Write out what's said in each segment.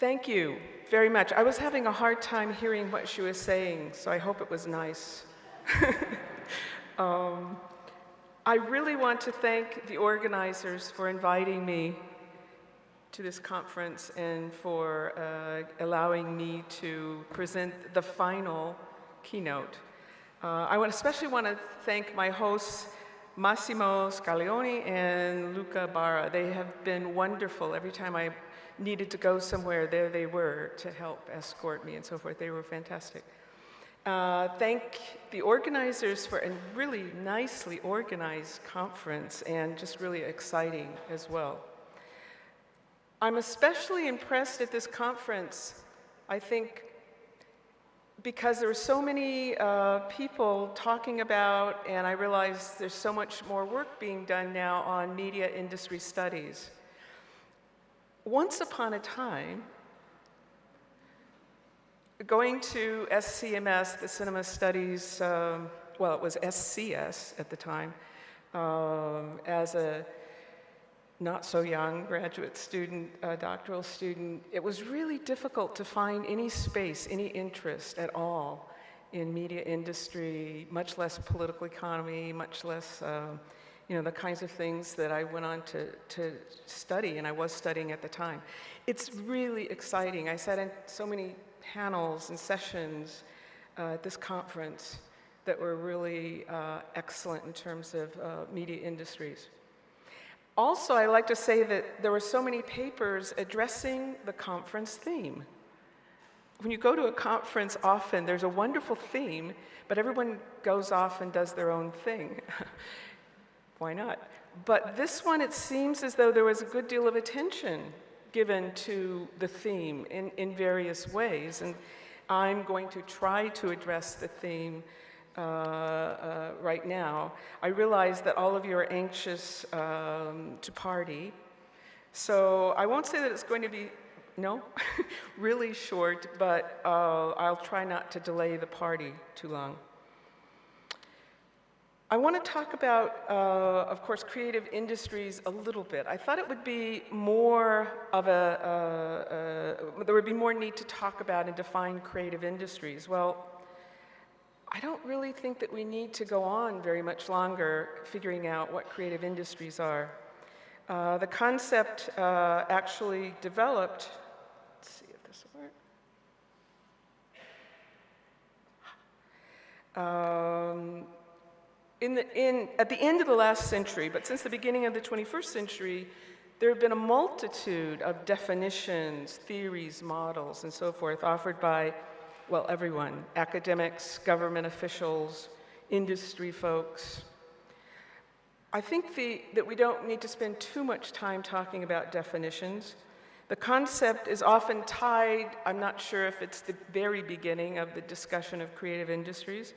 Thank you very much. I was having a hard time hearing what she was saying, so I hope it was nice. I really want to thank the organizers for inviting me to this conference and for allowing me to present the final keynote. I especially want to thank my hosts, Massimo Scaglione and Luca Barra. They have been wonderful. Every time I needed to go somewhere, there they were to help escort me and so forth. They were fantastic. Thank the organizers for a really nicely organized conference and just really exciting as well. I'm especially impressed at this conference, I think, because there were so many people talking about, and I realized there's so much more work being done now on media industry studies. Once upon a time, going to SCMS, the Cinema Studies, well, it was SCS at the time, as a not so young graduate student, doctoral student, it was really difficult to find any space, any interest at all in media industry, much less political economy, much less the kinds of things that I went on to study, and I was studying at the time. It's really exciting. I sat in so many panels and sessions at this conference that were really excellent in terms of media industries. Also, I like to say that there were so many papers addressing the conference theme. When you go to a conference, often there's a wonderful theme, but everyone goes off and does their own thing. Why not? But this one, it seems as though there was a good deal of attention given to the theme in various ways, and I'm going to try to address the theme right now. I realize that all of you are anxious to party, so I won't say that it's going to be, really short, but I'll try not to delay the party too long. I want to talk about, of course, creative industries a little bit. I thought it would be more of there would be more need to talk about and define creative industries. Well, I don't really think that we need to go on very much longer figuring out what creative industries are. The concept actually developed, let's see if this will work. At the end of the last century, but since the beginning of the 21st century, there have been a multitude of definitions, theories, models, and so forth offered by, well, everyone, academics, government officials, industry folks. I think that we don't need to spend too much time talking about definitions. The concept is often tied, I'm not sure if it's the very beginning of the discussion of creative industries,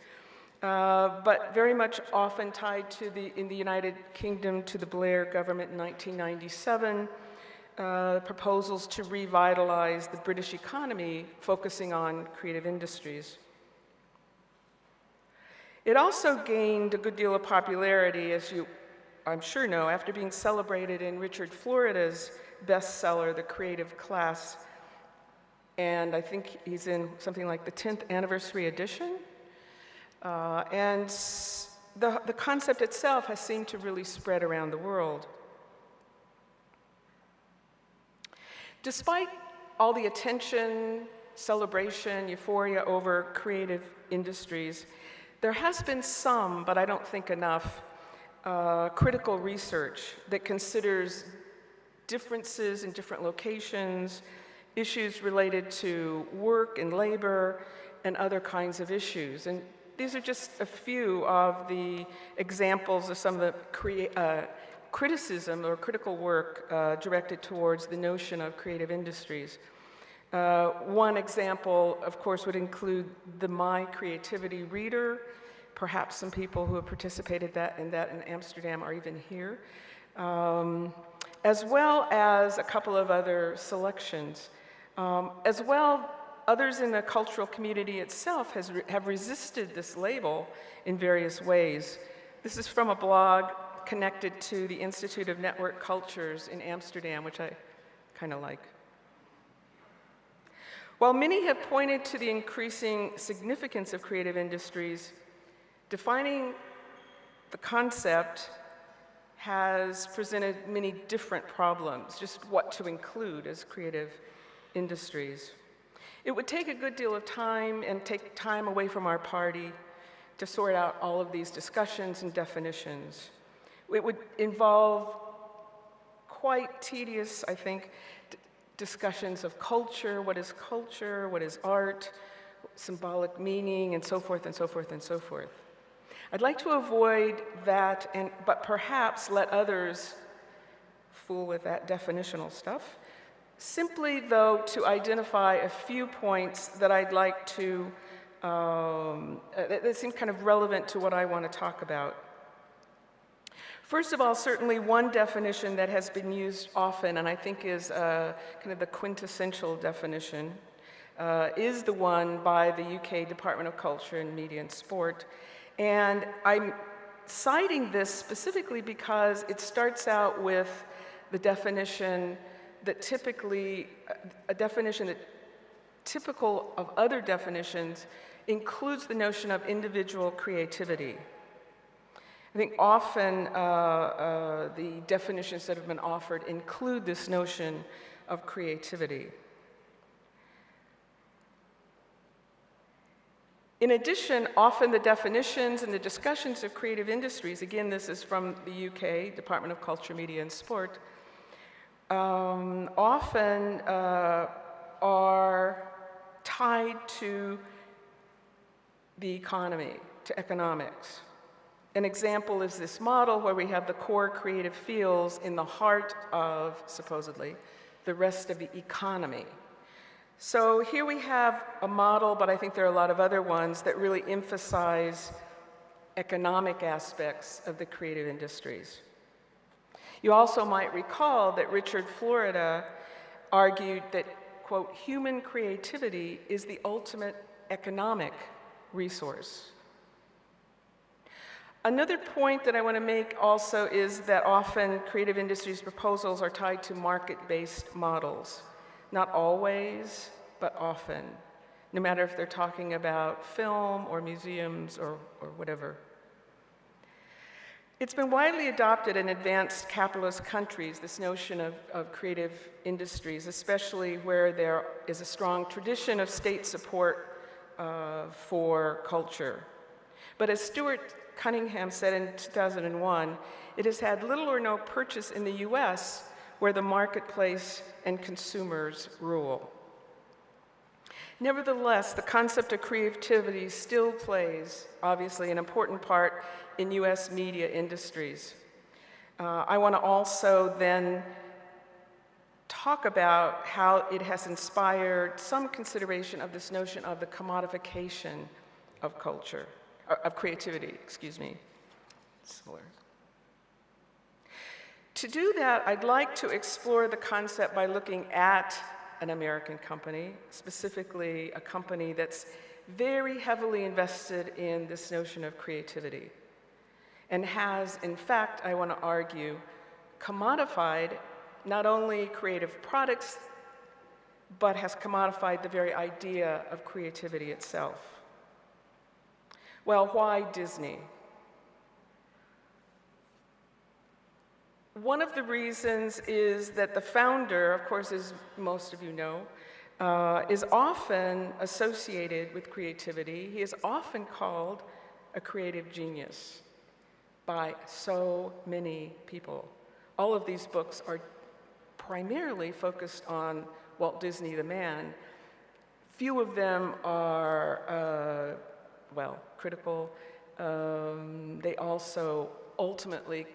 but very much often tied to in the United Kingdom to the Blair government in 1997, proposals to revitalize the British economy, focusing on creative industries. It also gained a good deal of popularity, as you, I'm sure, know, after being celebrated in Richard Florida's bestseller, The Creative Class, and I think he's in something like the 10th anniversary edition. And the concept itself has seemed to really spread around the world. Despite all the attention, celebration, euphoria over creative industries, there has been some, but I don't think enough, critical research that considers differences in different locations, issues related to work and labor, and other kinds of issues. And these are just a few of the examples of some of the criticism or critical work directed towards the notion of creative industries. One example, of course, would include the My Creativity Reader. Perhaps some people who have participated in that in Amsterdam are even here, as well as a couple of other selections. As well, others in the cultural community itself have resisted this label in various ways. This is from a blog connected to the Institute of Network Cultures in Amsterdam, which I kind of like. While many have pointed to the increasing significance of creative industries, defining the concept has presented many different problems, just what to include as creative industries. It would take a good deal of time and take time away from our party to sort out all of these discussions and definitions. It would involve quite tedious, I think, discussions of culture, what is art, symbolic meaning, and so forth and so forth and so forth. I'd like to avoid that, but perhaps let others fool with that definitional stuff. Simply, though, to identify a few points that I'd like to, that seem kind of relevant to what I want to talk about. First of all, certainly one definition that has been used often, and I think is kind of the quintessential definition, is the one by the UK Department of Culture and Media and Sport. And I'm citing this specifically because it starts out with the definition that typically, a definition that typical of other definitions includes the notion of individual creativity. I think often the definitions that have been offered include this notion of creativity. In addition, often the definitions and the discussions of creative industries, again, this is from the UK Department of Culture, Media and Sport, often are tied to the economy, to economics. An example is this model where we have the core creative fields in the heart of, supposedly, the rest of the economy. So here we have a model, but I think there are a lot of other ones that really emphasize economic aspects of the creative industries. You also might recall that Richard Florida argued that, quote, human creativity is the ultimate economic resource. Another point that I want to make also is that often creative industries proposals are tied to market-based models. Not always, but often, no matter if they're talking about film or museums or whatever. It's been widely adopted in advanced capitalist countries, this notion of creative industries, especially where there is a strong tradition of state support for culture. But as Stuart Cunningham said in 2001, it has had little or no purchase in the US where the marketplace and consumers rule. Nevertheless, the concept of creativity still plays, obviously, an important part in US media industries. I want to also then talk about how it has inspired some consideration of this notion of the commodification of culture, of creativity, excuse me. Similar. To do that, I'd like to explore the concept by looking at an American company, specifically a company that's very heavily invested in this notion of creativity and has, in fact, I want to argue, commodified not only creative products, but has commodified the very idea of creativity itself. Well, why Disney? One of the reasons is that the founder, of course, as most of you know, is often associated with creativity. He is often called a creative genius by so many people. All of these books are primarily focused on Walt Disney, the man. Few of them are, critical. They also ultimately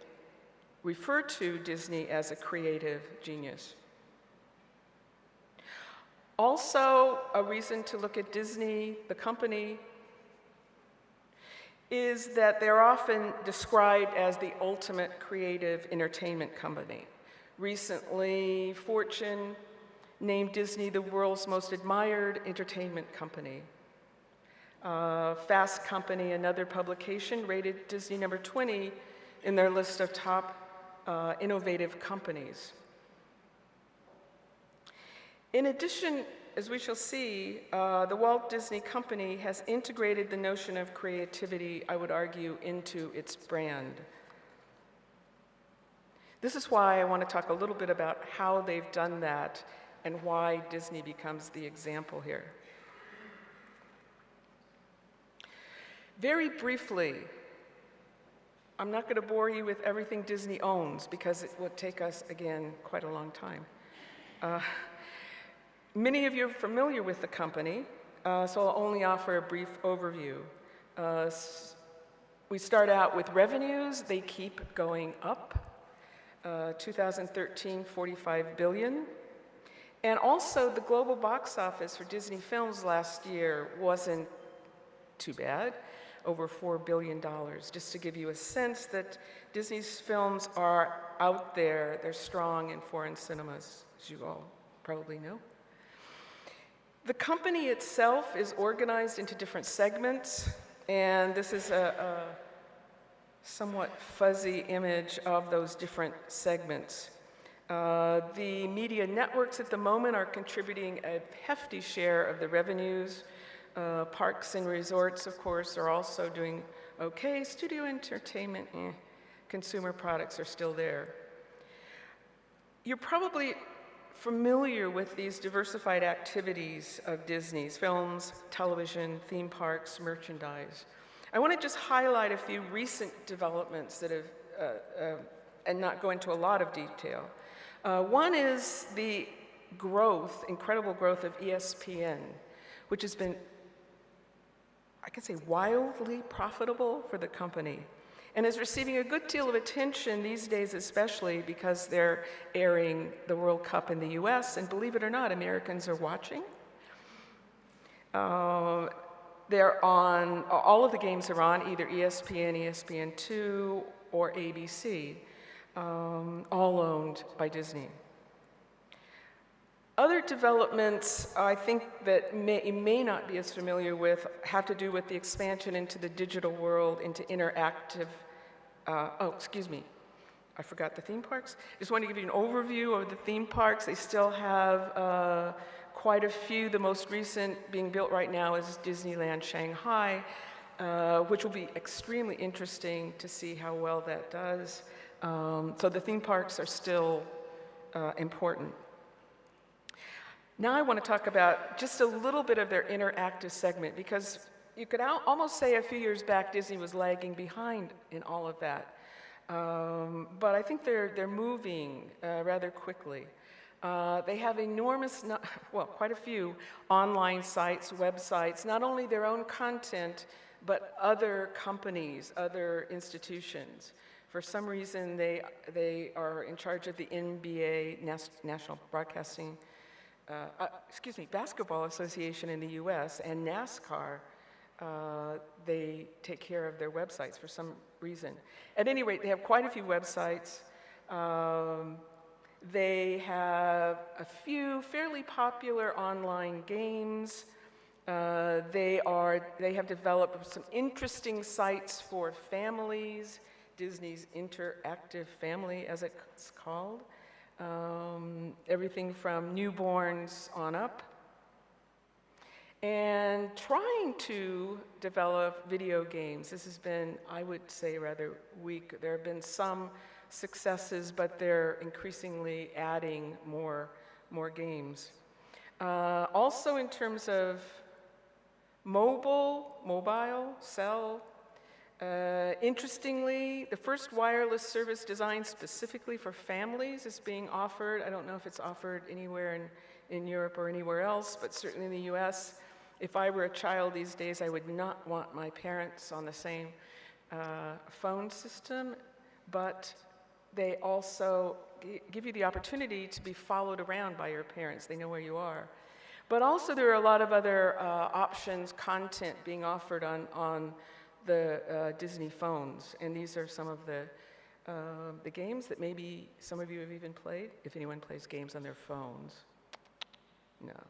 refer to Disney as a creative genius. Also, a reason to look at Disney, the company, is that they're often described as the ultimate creative entertainment company. Recently, Fortune named Disney the world's most admired entertainment company. Fast Company, another publication, rated Disney number 20 in their list of top innovative companies. In addition, as we shall see, the Walt Disney Company has integrated the notion of creativity, I would argue, into its brand. This is why I want to talk a little bit about how they've done that and why Disney becomes the example here. Very briefly, I'm not going to bore you with everything Disney owns because it would take us, again, quite a long time. Many of you are familiar with the company, so I'll only offer a brief overview. We start out with revenues. They keep going up. 2013, 45 billion. And also the global box office for Disney films last year wasn't too bad, over $4 billion. Just to give you a sense that Disney's films are out there, they're strong in foreign cinemas, as you all probably know. The company itself is organized into different segments, and this is a somewhat fuzzy image of those different segments. The media networks at the moment are contributing a hefty share of the revenues. Parks and resorts, of course, are also doing okay. Studio entertainment, consumer products are still there. You're probably familiar with these diversified activities of Disney's: films, television, theme parks, merchandise. I want to just highlight a few recent developments that have, and not go into a lot of detail. One is the growth, incredible growth of ESPN, which has been, I could say, wildly profitable for the company, and is receiving a good deal of attention these days, especially because they're airing the World Cup in the US, and believe it or not, Americans are watching. They're on, all of the games are on either ESPN, ESPN2, or ABC, all owned by Disney. Other developments I think that you may not be as familiar with have to do with the expansion into the digital world, into interactive, I forgot the theme parks. Just want to give you an overview of the theme parks. They still have quite a few. The most recent being built right now is Disneyland Shanghai, which will be extremely interesting to see how well that does. So the theme parks are still important. Now I want to talk about just a little bit of their interactive segment, because you could almost say a few years back Disney was lagging behind in all of that. But I think they're moving rather quickly. They have enormous, quite a few online sites, websites, not only their own content, but other companies, other institutions. For some reason, they are in charge of the NBA, National Broadcasting, Basketball Association in the US, and NASCAR. They take care of their websites for some reason. At any rate, they have quite a few websites. They have a few fairly popular online games. They have developed some interesting sites for families, Disney's Interactive Family, as it's called. Everything from newborns on up. And trying to develop video games. This has been, I would say, rather weak. There have been some successes, but they're increasingly adding more games. Also in terms of mobile, cell, interestingly, the first wireless service designed specifically for families is being offered. I don't know if it's offered anywhere in Europe or anywhere else, but certainly in the US. If I were a child these days, I would not want my parents on the same phone system, but they also give you the opportunity to be followed around by your parents. They know where you are. But also there are a lot of other options, content being offered on the Disney phones. And these are some of the games that maybe some of you have even played, if anyone plays games on their phones. No.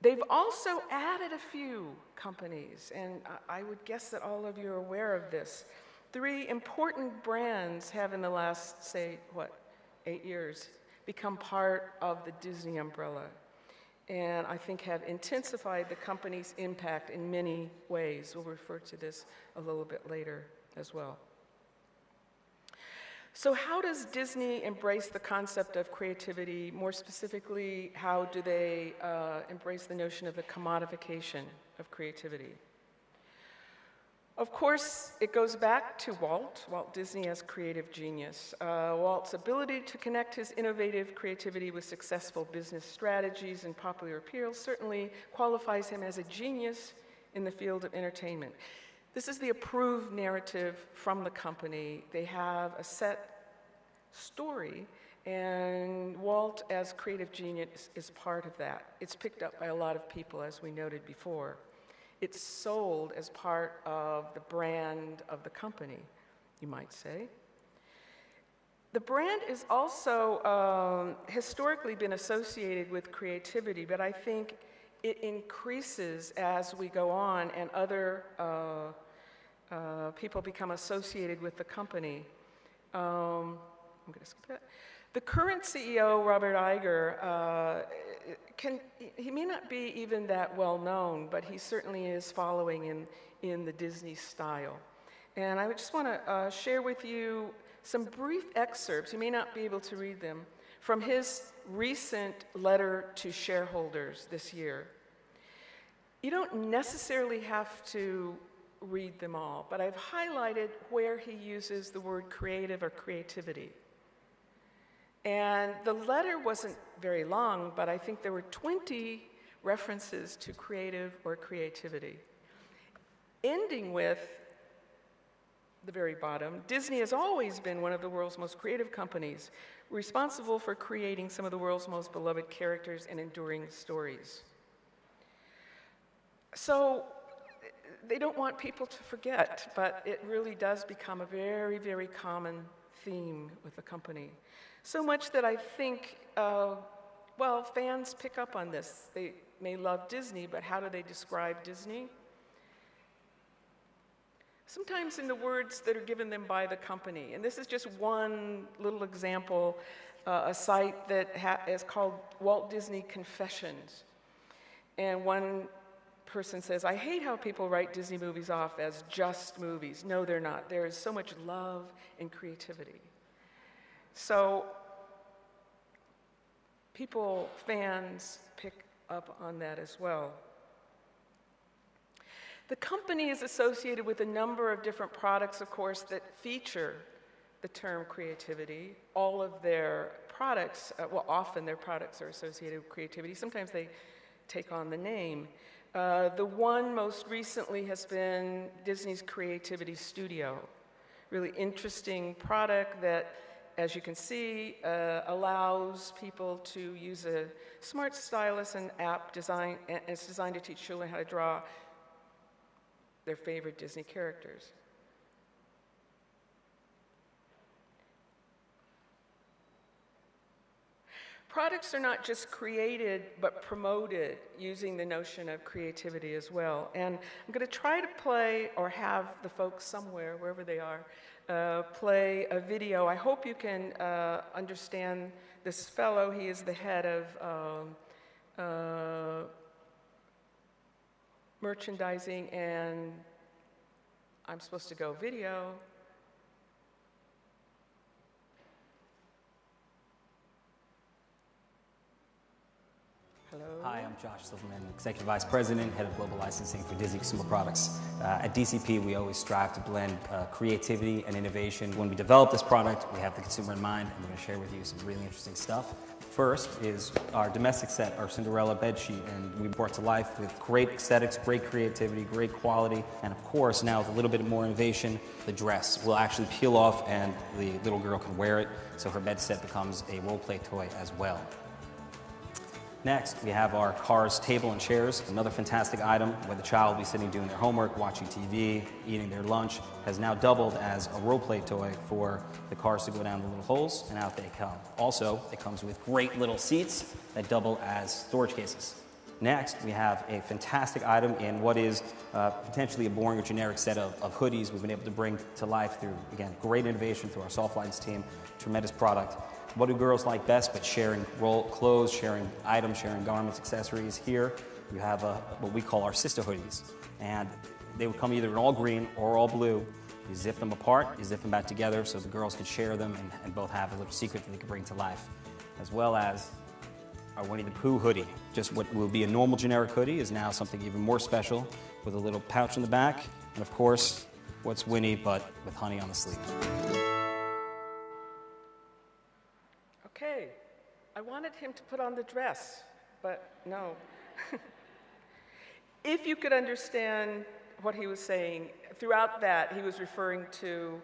They've also added a few companies, and I would guess that all of you are aware of this. 3 important brands have in the last, say, 8 years, become part of the Disney umbrella, and I think have intensified the company's impact in many ways. We'll refer to this a little bit later as well. So how does Disney embrace the concept of creativity? More specifically, how do they embrace the notion of the commodification of creativity? Of course, it goes back to Walt Disney as creative genius. Walt's ability to connect his innovative creativity with successful business strategies and popular appeal certainly qualifies him as a genius in the field of entertainment. This is the approved narrative from the company. They have a set story, and Walt, as creative genius, is part of that. It's picked up by a lot of people, as we noted before. It's sold as part of the brand of the company, you might say. The brand is also historically been associated with creativity, but I think it increases as we go on and other people become associated with the company. I'm going to skip that. The current CEO, Robert Iger, he may not be even that well known, but he certainly is following in the Disney style. And I just want to share with you some brief excerpts, you may not be able to read them, from his recent letter to shareholders this year. You don't necessarily have to read them all, but I've highlighted where he uses the word creative or creativity. And the letter wasn't very long, but I think there were 20 references to creative or creativity. Ending with the very bottom, Disney has always been one of the world's most creative companies, responsible for creating some of the world's most beloved characters and enduring stories. So they don't want people to forget, but it really does become a very, very common theme with the company. So much that I think, well, fans pick up on this. They may love Disney, but how do they describe Disney? Sometimes in the words that are given them by the company. And this is just one little example, a site that is called Walt Disney Confessions. And one person says, I hate how people write Disney movies off as just movies. No, they're not. There is so much love and creativity. So people, fans, pick up on that as well. The company is associated with a number of different products, of course, that feature the term creativity. All of their products, well, often their products are associated with creativity. Sometimes they take on the name. The one most recently has been Disney's Creativity Studio. Really interesting product that, as you can see, allows people to use a smart stylus and app design, and it's designed to teach children how to draw their favorite Disney characters. Products are not just created, but promoted using the notion of creativity as well. And I'm going to try to play, or have the folks somewhere, wherever they are, play a video. I hope you can understand this fellow. He is the head of merchandising, and I'm supposed to go video. Hello. Hi, I'm Josh Silverman, Executive Vice President, Head of Global Licensing for Disney Consumer Products. At DCP, we always strive to blend creativity and innovation. When we develop this product, we have the consumer in mind, and we're going to share with you some really interesting stuff. First is our domestic set, our Cinderella bed sheet, and we brought to life with great aesthetics, great creativity, great quality, and of course, now with a little bit more innovation, the dress will actually peel off and the little girl can wear it, so her bed set becomes a role-play toy as well. Next, we have our Cars table and chairs, another fantastic item where the child will be sitting doing their homework, watching TV, eating their lunch, has now doubled as a role-play toy for the cars to go down the little holes, and out they come. Also, it comes with great little seats that double as storage cases. Next, we have a fantastic item in what is potentially a boring or generic set of hoodies we've been able to bring to life through, again, great innovation through our soft lines team, tremendous product. what do girls like best but sharing clothes, sharing items, sharing garments, accessories. Here you have what we call our sister hoodies. And they would come either in all green or all blue. You zip them apart, you zip them back together so the girls can share them and both have a little secret that they can bring to life. As well as our Winnie the Pooh hoodie. Just what will be a normal generic hoodie is now something even more special with a little pouch in the back. And of course, what's Winnie but with honey on the sleeve. Okay, I wanted him to put on the dress, but no. If you could understand what he was saying, throughout that he was referring to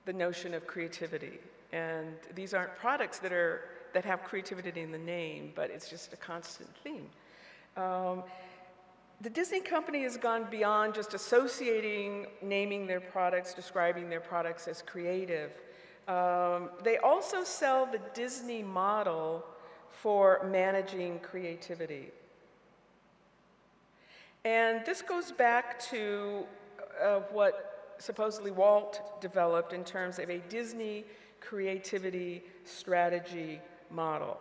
the notion of creativity. And these aren't products that have creativity in the name, but it's just a constant theme. The Disney company has gone beyond just associating, naming their products, describing their products as creative. They also sell the Disney model for managing creativity. And this goes back to what supposedly Walt developed in terms of a Disney creativity strategy model.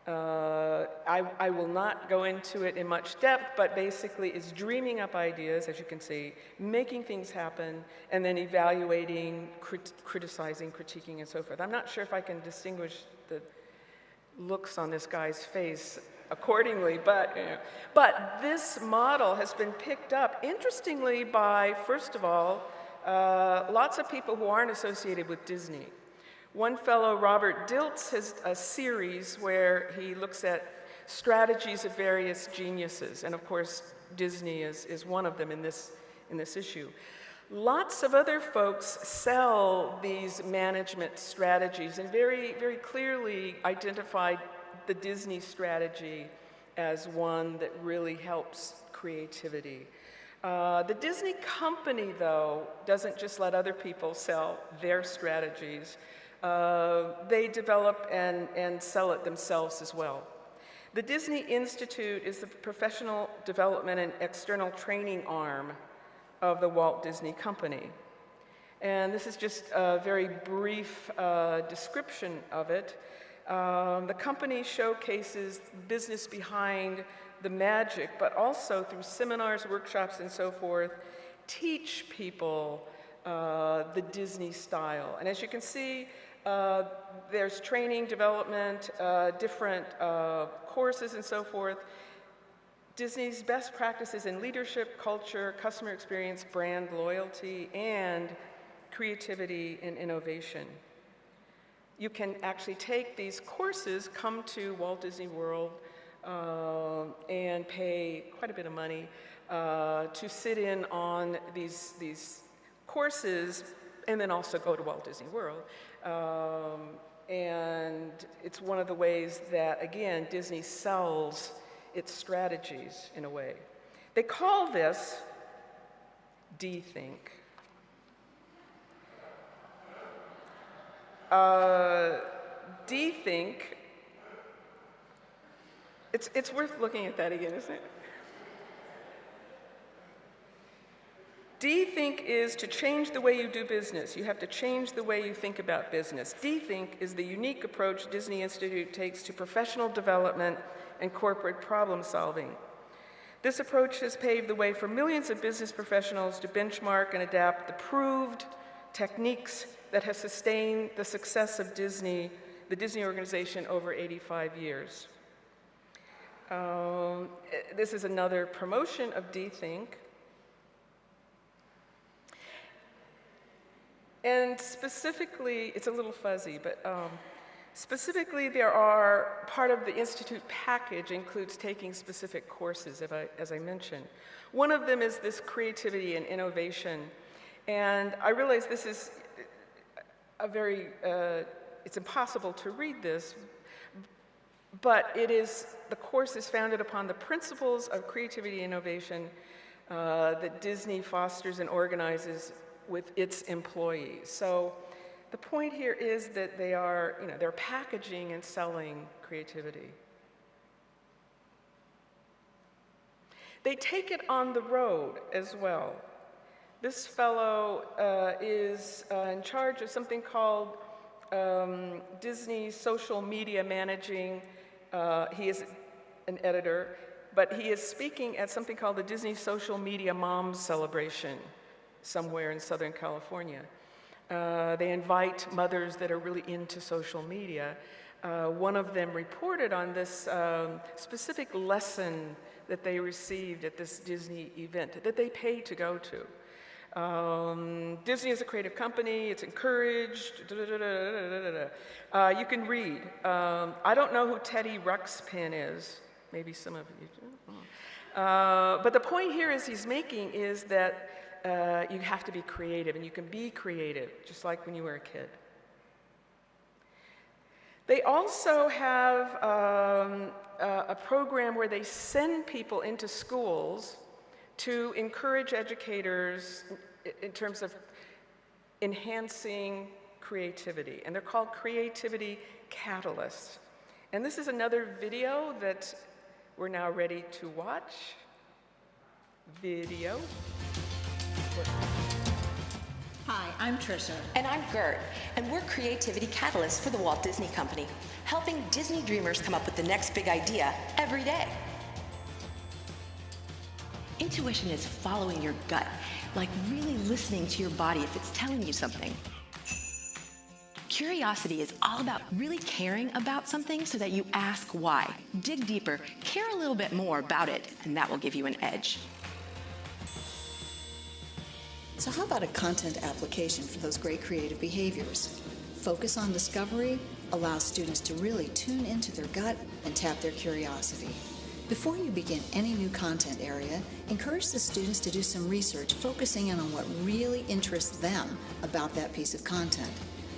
I will not go into it in much depth, but basically it's dreaming up ideas, as you can see, making things happen, and then evaluating, criticizing, critiquing, and so forth. I'm not sure if I can distinguish the looks on this guy's face accordingly, but this model has been picked up, interestingly, by, first of all, lots of people who aren't associated with Disney. One fellow, Robert Dilts, has a series where he looks at strategies of various geniuses, and of course, Disney is one of them in this issue. Lots of other folks sell these management strategies and very, very clearly identified the Disney strategy as one that really helps creativity. The Disney company, though, doesn't just let other people sell their strategies. They develop and sell it themselves as well. The Disney Institute is the professional development and external training arm of the Walt Disney Company. And this is just a very brief description of it. The company showcases business behind the magic, but also through seminars, workshops, and so forth, teach people the Disney style. And as you can see, there's training, development, different courses, and so forth. Disney's best practices in leadership, culture, customer experience, brand loyalty, and creativity and innovation. You can actually take these courses, come to Walt Disney World, and pay quite a bit of money to sit in on these courses, and then also go to Walt Disney World. And it's one of the ways that, again, Disney sells its strategies in a way. They call this D-Think. D-Think, it's worth looking at that again, isn't it? D-Think is to change the way you do business. You have to change the way you think about business. D-Think is the unique approach Disney Institute takes to professional development and corporate problem solving. This approach has paved the way for millions of business professionals to benchmark and adapt the proved techniques that have sustained the success of Disney, the Disney organization, over 85 years. This is another promotion of D-Think. And specifically, it's a little fuzzy, but specifically there are, part of the Institute package includes taking specific courses, as I mentioned. One of them is this creativity and innovation. And I realize this is a very, it's impossible to read this, but the course is founded upon the principles of creativity and innovation that Disney fosters and organizes with its employees. So the point here is that they're packaging and selling creativity. They take it on the road as well. This fellow is in charge of something called Disney Social Media Managing. He is an editor, but he is speaking at something called the Disney Social Media Moms Celebration somewhere in Southern California. They invite mothers that are really into social media. One of them reported on this specific lesson that they received at this Disney event that they paid to go to. Disney is a creative company, it's encouraged, you can read. I don't know who Teddy Ruxpin is, maybe some of you do. But the point here is he's making is that you have to be creative, and you can be creative, just like when you were a kid. They also have a program where they send people into schools to encourage educators in terms of enhancing creativity, and they're called creativity catalysts. And this is another video that we're now ready to watch. Video. Hi, I'm Trisha. And I'm Gert, and we're creativity catalysts for the Walt Disney Company, helping Disney dreamers come up with the next big idea every day. Intuition is following your gut, like really listening to your body if it's telling you something. Curiosity is all about really caring about something so that you ask why. Dig deeper, care a little bit more about it, and that will give you an edge. So how about a content application for those great creative behaviors? Focus on discovery allows students to really tune into their gut and tap their curiosity. Before you begin any new content area, encourage the students to do some research focusing in on what really interests them about that piece of content.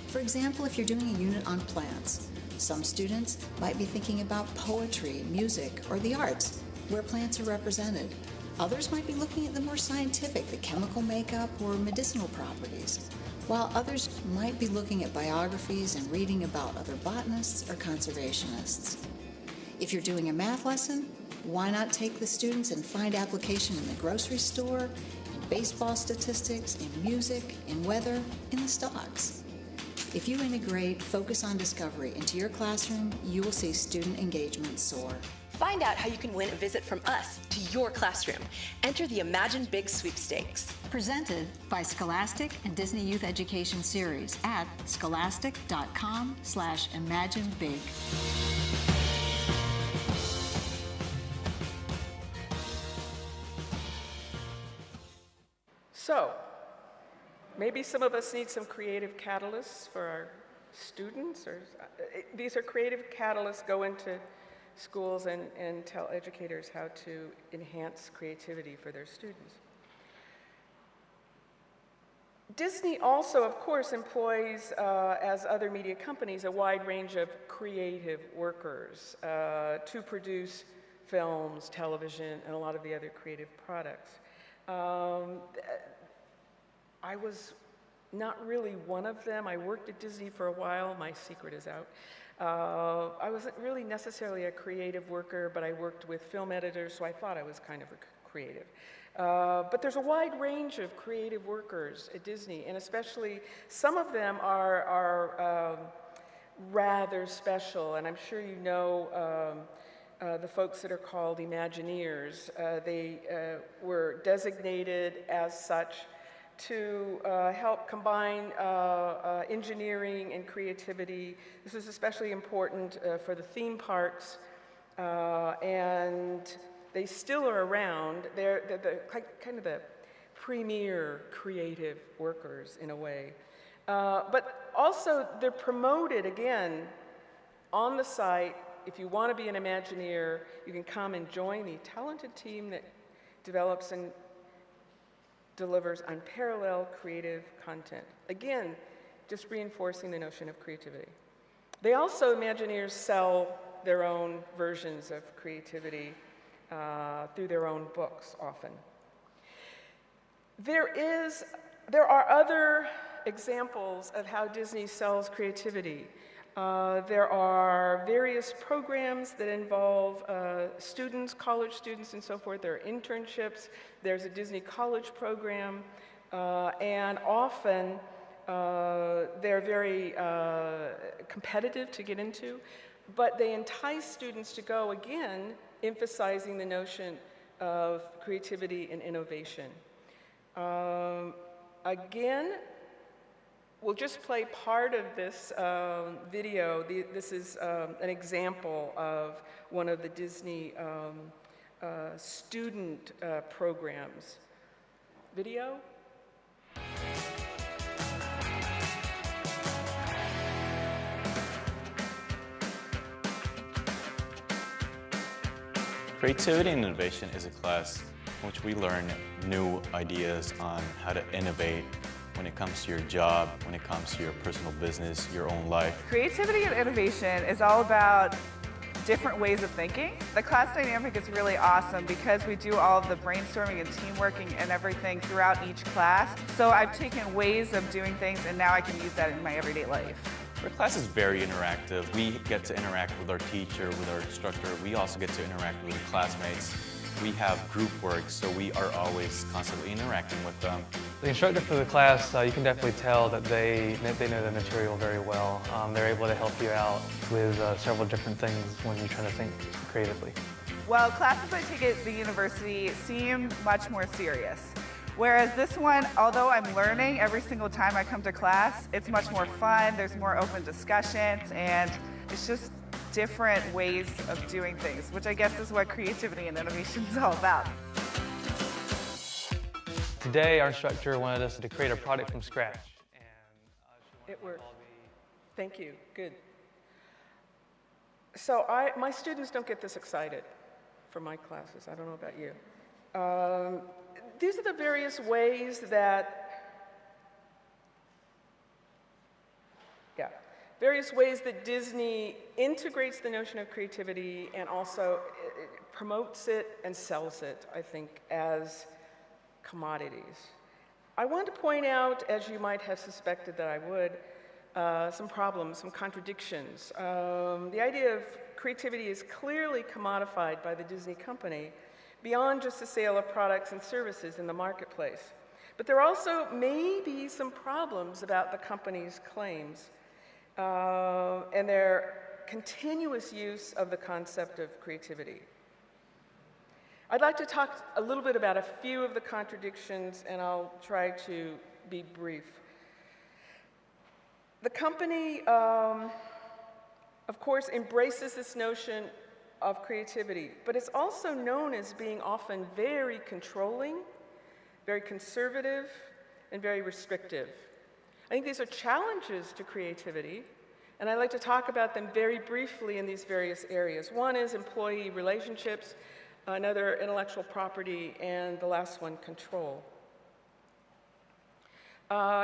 For example, if you're doing a unit on plants, some students might be thinking about poetry, music, or the arts, where plants are represented. Others might be looking at the more scientific, the chemical makeup or medicinal properties, while others might be looking at biographies and reading about other botanists or conservationists. If you're doing a math lesson, why not take the students and find application in the grocery store, in baseball statistics, in music, in weather, in the stocks? If you integrate focus on discovery into your classroom, you will see student engagement soar. Find out how you can win a visit from us to your classroom. Enter the Imagine Big sweepstakes. Presented by Scholastic and Disney Youth Education Series at scholastic.com/imaginebig. So, maybe some of us need some creative catalysts for our students, or these are creative catalysts go into schools and tell educators how to enhance creativity for their students. Disney also, of course, employs, as other media companies, a wide range of creative workers to produce films, television, and a lot of the other creative products. I was not really one of them. I worked at Disney for a while. My secret is out. I wasn't really necessarily a creative worker, but I worked with film editors, so I thought I was kind of a creative. But there's a wide range of creative workers at Disney, and especially some of them are rather special, and I'm sure you know the folks that are called Imagineers. They were designated as such to help combine engineering and creativity. This is especially important for the theme parks, and they still are around. They're kind of the premier creative workers in a way. But also they're promoted, again, on the site. If you want to be an Imagineer, you can come and join the talented team that develops and delivers unparalleled creative content. Again, just reinforcing the notion of creativity. They also, Imagineers, sell their own versions of creativity through their own books often. There are other examples of how Disney sells creativity. There are various programs that involve students, college students and so forth. There are internships. There's a Disney college program. And often They're very competitive to get into, but they entice students to go again, emphasizing the notion of creativity and innovation. Again, we'll just play part of this video. This is an example of one of the Disney student programs. Video? Creativity and Innovation is a class in which we learn new ideas on how to innovate when it comes to your job, when it comes to your personal business, your own life. Creativity and innovation is all about different ways of thinking. The class dynamic is really awesome because we do all of the brainstorming and teamworking and everything throughout each class. So I've taken ways of doing things and now I can use that in my everyday life. Our class is very interactive. We get to interact with our teacher, with our instructor. We also get to interact with the classmates. We have group work, so we are always constantly interacting with them. The instructor for the class, you can definitely tell that they know the material very well. They're able to help you out with several different things when you're trying to think creatively. Well, classes I take at the university seem much more serious. Whereas this one, although I'm learning every single time I come to class, it's much more fun, there's more open discussions, and it's just different ways of doing things, which I guess is what creativity and innovation is all about. Today, our instructor wanted us to create a product from scratch. And, It worked. Thank you. Good. So my students don't get this excited for my classes. I don't know about you. These are the various ways that, Disney integrates the notion of creativity and also promotes it and sells it, I think, as commodities. I want to point out, as you might have suspected that I would, some problems, some contradictions. The idea of creativity is clearly commodified by the Disney company beyond just the sale of products and services in the marketplace. But there also may be some problems about the company's claims and their continuous use of the concept of creativity. I'd like to talk a little bit about a few of the contradictions, and I'll try to be brief. The company, of course, embraces this notion of creativity, but it's also known as being often very controlling, very conservative, and very restrictive. I think these are challenges to creativity, and I'd like to talk about them very briefly in these various areas. One is employee relationships, another intellectual property, and the last one, control.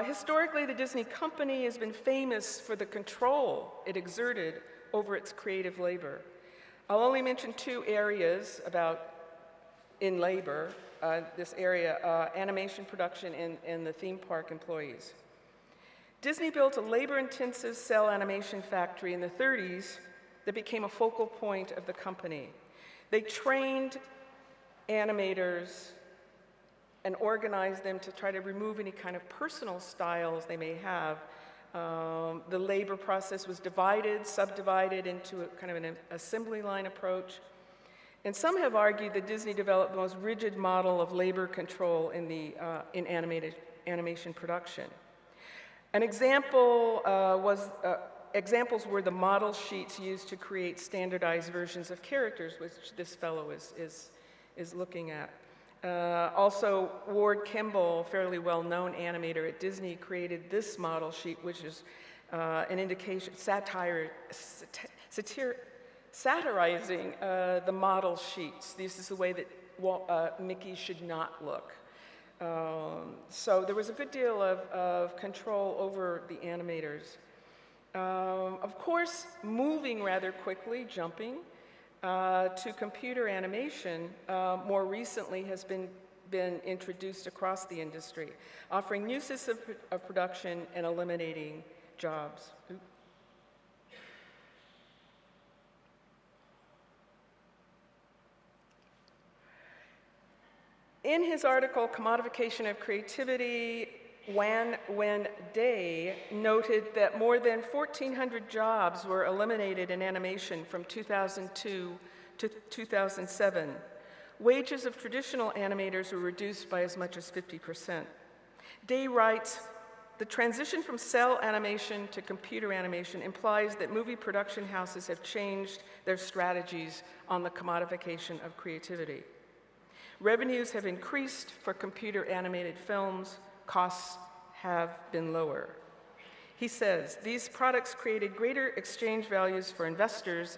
Historically, the Disney company has been famous for the control it exerted over its creative labor. I'll only mention two areas in labor, this area, animation production and the theme park employees. Disney built a labor-intensive cell animation factory in the 30s that became a focal point of the company. They trained animators and organized them to try to remove any kind of personal styles they may have. The labor process was subdivided into a kind of an assembly line approach. And some have argued that Disney developed the most rigid model of labor control in animation production. An example examples were the model sheets used to create standardized versions of characters, which this fellow is looking at. Also, Ward Kimball, fairly well-known animator at Disney, created this model sheet, which is an indication, satirizing the model sheets. This is the way that Mickey should not look. So there was a good deal of control over the animators. Of course, moving rather quickly, jumping, to computer animation more recently has been introduced across the industry, offering new systems of production and eliminating jobs. In his article, Commodification of Creativity, Wen Day noted that more than 1,400 jobs were eliminated in animation from 2002 to 2007. Wages of traditional animators were reduced by as much as 50%. Day writes, the transition from cell animation to computer animation implies that movie production houses have changed their strategies on the commodification of creativity. Revenues have increased for computer animated films, costs have been lower. He says, these products created greater exchange values for investors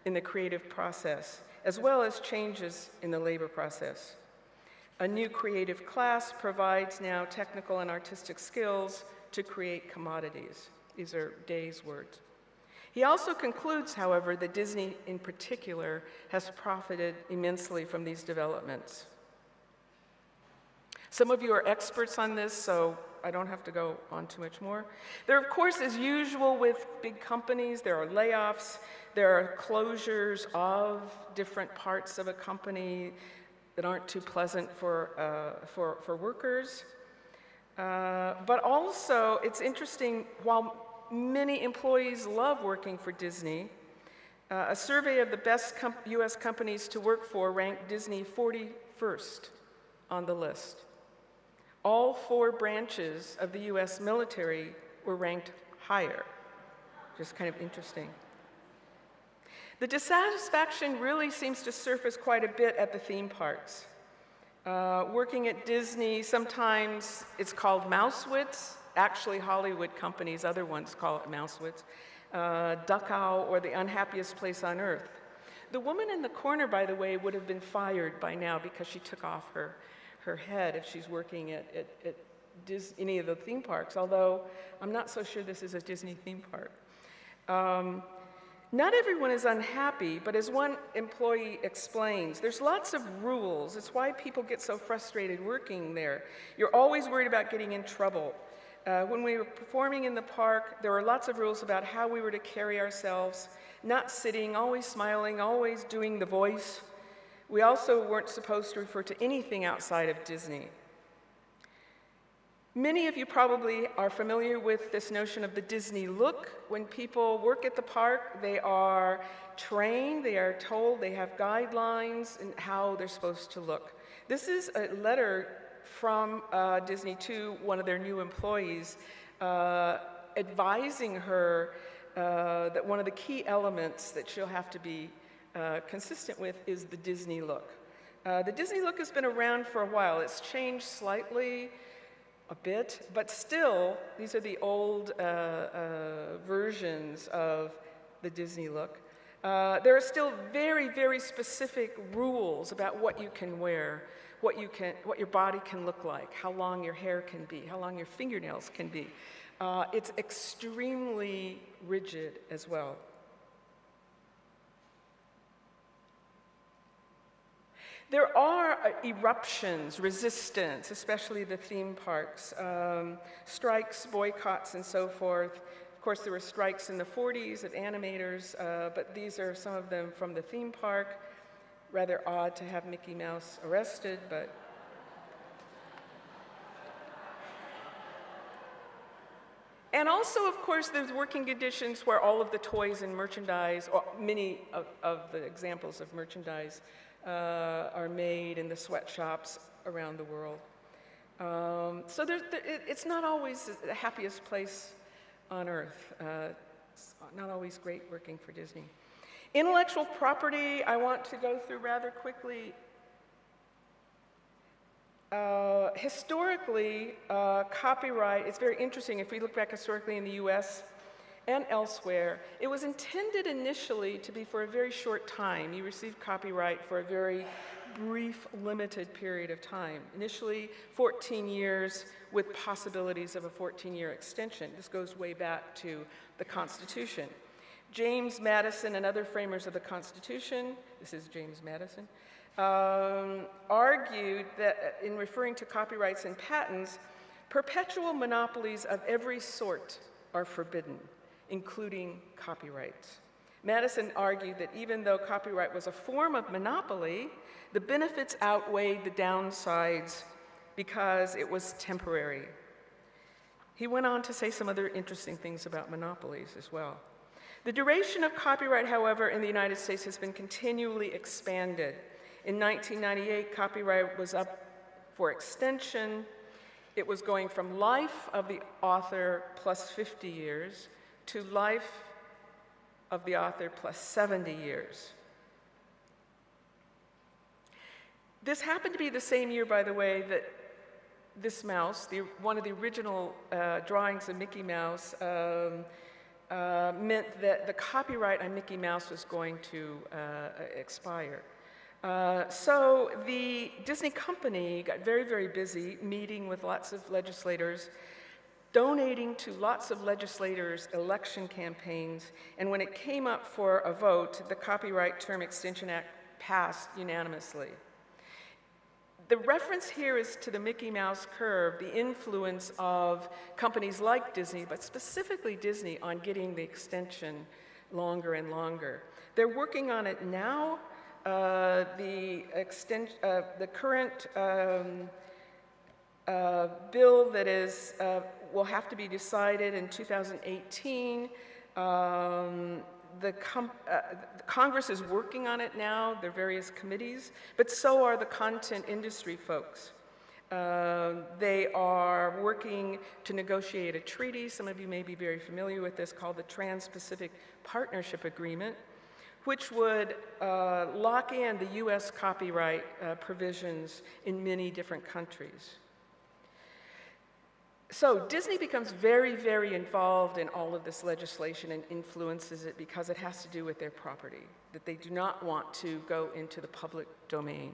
in the creative process, as well as changes in the labor process. A new creative class provides now technical and artistic skills to create commodities. These are Day's words. He also concludes, however, that Disney in particular has profited immensely from these developments. Some of you are experts on this, so I don't have to go on too much more. There, of course, as usual with big companies, there are layoffs, there are closures of different parts of a company that aren't too pleasant for workers. But also, it's interesting, while many employees love working for Disney, a survey of the best US companies to work for ranked Disney 41st on the list. All 4 branches of the US military were ranked higher, just kind of interesting. The dissatisfaction really seems to surface quite a bit at the theme parks. Working at Disney, sometimes it's called Mousewitz. Actually, Hollywood companies, other ones call it Mousewitz. Dachau, or the unhappiest place on earth. The woman in the corner, by the way, would have been fired by now because she took off her head if she's working at any of the theme parks, although I'm not so sure this is a Disney theme park. Not everyone is unhappy, but as one employee explains, there's lots of rules. It's why people get so frustrated working there. You're always worried about getting in trouble. When we were performing in the park, there were lots of rules about how we were to carry ourselves, not sitting, always smiling, always doing the voice. We also weren't supposed to refer to anything outside of Disney. Many of you probably are familiar with this notion of the Disney look. When people work at the park, they are trained, they are told, they have guidelines in how they're supposed to look. This is a letter from Disney to one of their new employees, advising her that one of the key elements that she'll have to be consistent with is the Disney look. The Disney look has been around for a while. It's changed slightly, a bit, but still, these are the old versions of the Disney look. There are still very, very specific rules about what you can wear, what your body can look like, how long your hair can be, how long your fingernails can be. It's extremely rigid as well. There are eruptions, resistance, especially the theme parks, strikes, boycotts, and so forth. Of course, there were strikes in the 40s of animators, but these are some of them from the theme park. Rather odd to have Mickey Mouse arrested, but... And also, of course, there's working conditions where all of the toys and merchandise, or many of the examples of merchandise, are made in the sweatshops around the world. So it's not always the happiest place on earth. It's not always great working for Disney. Intellectual property, I want to go through rather quickly. Historically, copyright, it's very interesting if we look back historically in the US and elsewhere, it was intended initially to be for a very short time. You received copyright for a very brief, limited period of time. Initially, 14 years with possibilities of a 14-year extension. This goes way back to the Constitution. James Madison and other framers of the Constitution, this is James Madison, argued that in referring to copyrights and patents, perpetual monopolies of every sort are forbidden, including copyrights. Madison argued that even though copyright was a form of monopoly, the benefits outweighed the downsides because it was temporary. He went on to say some other interesting things about monopolies as well. The duration of copyright, however, in the United States has been continually expanded. In 1998, copyright was up for extension. It was going from life of the author plus 50 years to life of the author plus 70 years. This happened to be the same year, by the way, that this mouse, one of the original drawings of Mickey Mouse, meant that the copyright on Mickey Mouse was going to expire. So the Disney company got very, very busy meeting with lots of legislators, donating to lots of legislators' election campaigns, and when it came up for a vote, the Copyright Term Extension Act passed unanimously. The reference here is to the Mickey Mouse curve, the influence of companies like Disney, but specifically Disney, on getting the extension longer and longer. They're working on it now. The current bill that is will have to be decided in 2018. Congress is working on it now, their various committees, but so are the content industry folks. They are working to negotiate a treaty, some of you may be very familiar with this, called the Trans-Pacific Partnership Agreement, which would lock in the US copyright provisions in many different countries. So Disney becomes very, very involved in all of this legislation and influences it because it has to do with their property, that they do not want to go into the public domain.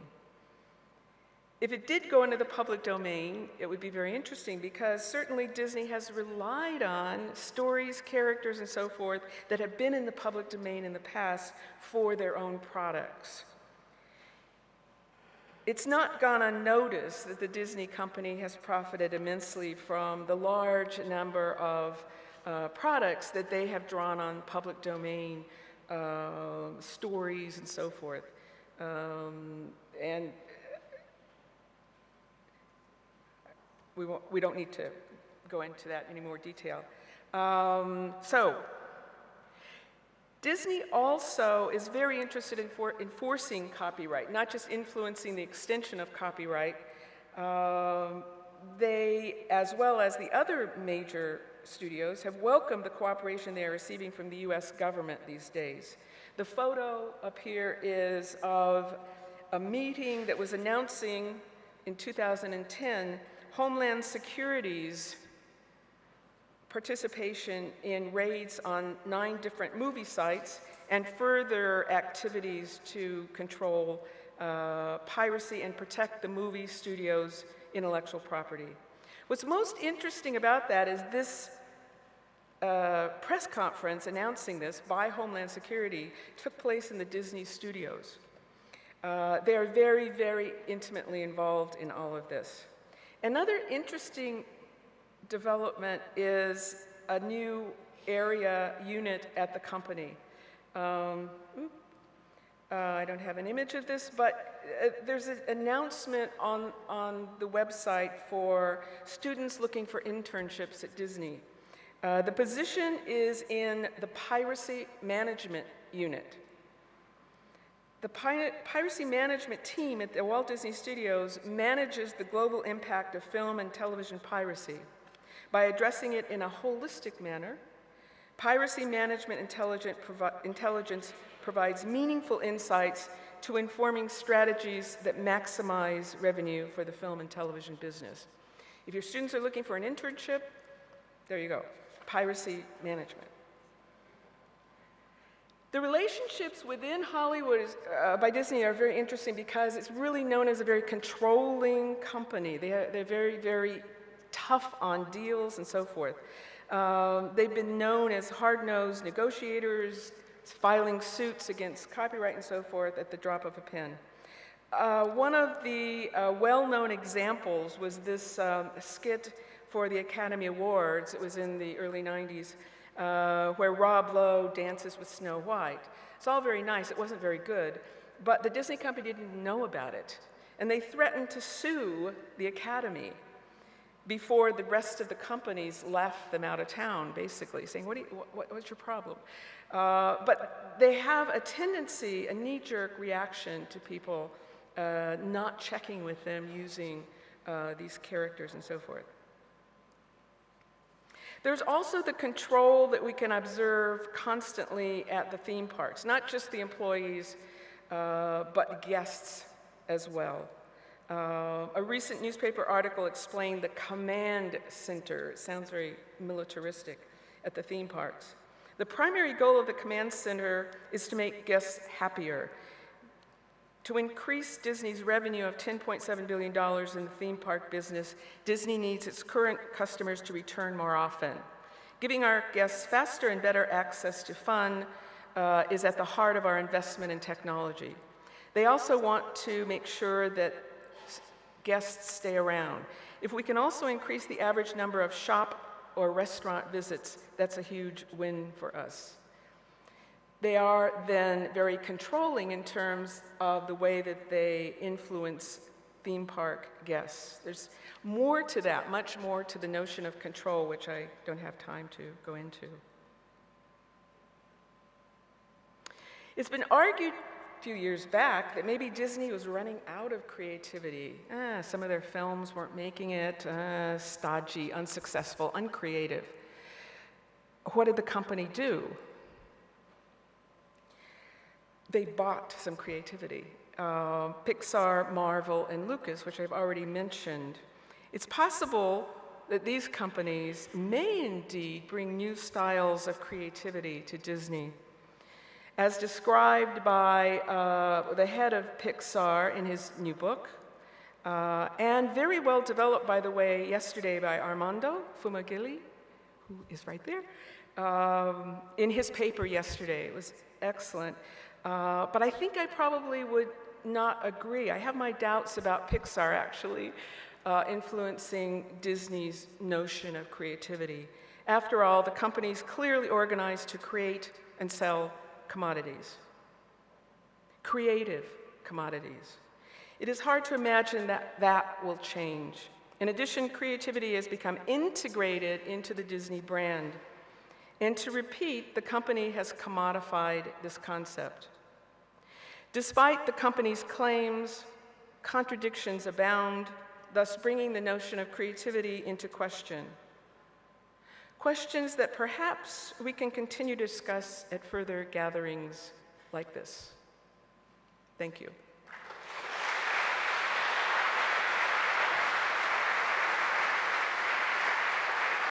If it did go into the public domain, it would be very interesting because certainly Disney has relied on stories, characters, and so forth that have been in the public domain in the past for their own products. It's not gone unnoticed that the Disney company has profited immensely from the large number of products that they have drawn on public domain stories and so forth. And we don't need to go into that in any more detail. So Disney also is very interested in enforcing copyright, not just influencing the extension of copyright. They, as well as the other major studios, have welcomed the cooperation they are receiving from the US government these days. The photo up here is of a meeting that was announcing in 2010 Homeland Security's participation in raids on 9 different movie sites and further activities to control piracy and protect the movie studio's intellectual property. What's most interesting about that is this press conference announcing this by Homeland Security took place in the Disney studios. They are very, very intimately involved in all of this. Another interesting development is a new area unit at the company. I don't have an image of this, but there's an announcement on the website for students looking for internships at Disney. The position is in the Piracy Management Unit. The Piracy Management team at the Walt Disney Studios manages the global impact of film and television piracy. By addressing it in a holistic manner, Piracy Management Intelligence provides meaningful insights to informing strategies that maximize revenue for the film and television business. If your students are looking for an internship, there you go, Piracy Management. The relationships within Hollywood by Disney are very interesting because it's really known as a very controlling company. They're very, very tough on deals and so forth. They've been known as hard-nosed negotiators, filing suits against copyright and so forth at the drop of a pen. One of the well-known examples was this skit for the Academy Awards. It was in the early 90s, where Rob Lowe dances with Snow White. It's all very nice. It wasn't very good, but the Disney company didn't know about it, and they threatened to sue the Academy. before the rest of the companies left them out of town, basically, saying, what's your problem? But they have a tendency, a knee-jerk reaction to people not checking with them using these characters and so forth. There's also the control that we can observe constantly at the theme parks, not just the employees, but guests as well. A recent newspaper article explained the command center. It sounds very militaristic at the theme parks. The primary goal of the command center is to make guests happier. To increase Disney's revenue of $10.7 billion in the theme park business, Disney needs its current customers to return more often. Giving our guests faster and better access to fun is at the heart of our investment in technology. They also want to make sure that guests stay around. If we can also increase the average number of shop or restaurant visits, that's a huge win for us. They are then very controlling in terms of the way that they influence theme park guests. There's more to that, much more to the notion of control, which I don't have time to go into. It's been argued a few years back that maybe Disney was running out of creativity. Some of their films weren't making it, stodgy, unsuccessful, uncreative. What did the company do? They bought some creativity. Pixar, Marvel, and Lucas, which I've already mentioned. It's possible that these companies may indeed bring new styles of creativity to Disney. As described by the head of Pixar in his new book, and very well developed, by the way, yesterday by Armando Fumagili, who is right there, in his paper yesterday. It was excellent. But I think I probably would not agree. I have my doubts about Pixar actually influencing Disney's notion of creativity. After all, the company is clearly organized to create and sell commodities, creative commodities. It is hard to imagine that that will change. In addition, creativity has become integrated into the Disney brand. And to repeat, the company has commodified this concept. Despite the company's claims, contradictions abound, thus bringing the notion of creativity into question. Questions that perhaps we can continue to discuss at further gatherings like this. Thank you.